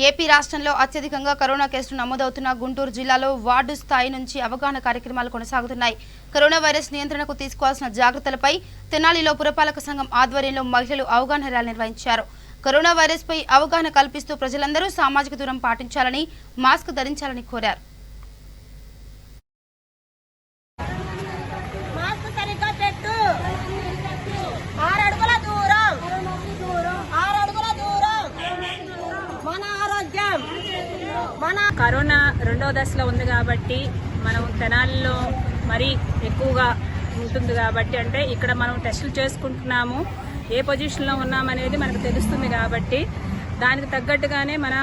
AP రాష్ట్రంలో అత్యధికంగా corona కేసులు నమోదవుతున్న గుంటూరు జిల్లాలో వార్డు స్థాయి నుంచి అవగాహన కార్యక్రమాలు కొనసాగుతున్నాయి. కరోనా వైరస్ నియంత్రణకు తీసుకోవాల్సిన జాగ్రత్తలపై తెనాలిలో పురపాలక సంఘం ఆధ్వర్యంలో మహిళలు అవగాహన ర్యాలీ నిర్వహించారు. కరోనా వైరస్ పై అవగాహన కల్పిస్తూ ప్రజలందరూ సామాజిక దూరం పాటించాలని, మాస్క్ ధరించాలని కోరారు. కరోనా రెండవ దశలో ఉంది కాబట్టి మనం తెనాలిలో మరీ ఎక్కువగా ఉంటుంది కాబట్టి అంటే ఇక్కడ మనం టెస్టులు చేసుకుంటున్నాము, ఏ పొజిషన్లో ఉన్నామనేది మనకు తెలుస్తుంది కాబట్టి దానికి తగ్గట్టుగానే మన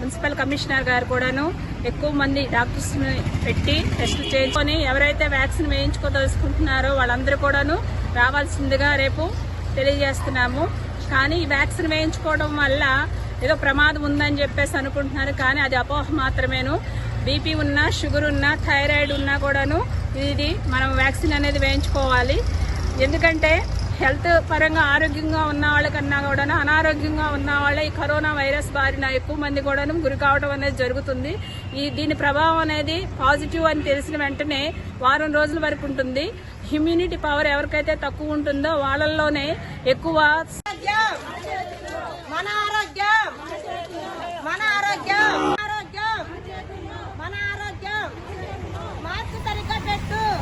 మున్సిపల్ కమిషనర్ గారు కూడాను ఎక్కువ మంది డాక్టర్స్ని పెట్టి టెస్టులు చేసుకొని ఎవరైతే వ్యాక్సిన్ వేయించుకోదలుచుకుంటున్నారో వాళ్ళందరూ కూడాను రావాల్సిందిగా రేపు తెలియజేస్తున్నాము. కానీ ఈ వ్యాక్సిన్ వేయించుకోవడం వల్ల ఏదో ప్రమాదం ఉందని చెప్పేసి అనుకుంటున్నారు, కానీ అది అపోహ మాత్రమేను. బీపీ ఉన్నా, షుగర్ ఉన్నా, థైరాయిడ్ ఉన్నా కూడాను ఇది మనం వ్యాక్సిన్ అనేది వేయించుకోవాలి. ఎందుకంటే హెల్త్ పరంగా ఆరోగ్యంగా ఉన్న వాళ్ళకన్నా కూడాను అనారోగ్యంగా ఉన్న వాళ్ళ ఈ కరోనా వైరస్ బారిన ఎక్కువ మంది కూడాను గురి కావడం అనేది జరుగుతుంది. దీని ప్రభావం అనేది పాజిటివ్ అని తెలిసిన వెంటనే వారం రోజుల వరకు ఉంటుంది. ఇమ్యూనిటీ పవర్ ఎవరికైతే తక్కువ ఉంటుందో వాళ్ళల్లోనే ఎక్కువ మన ఆరోగ్యం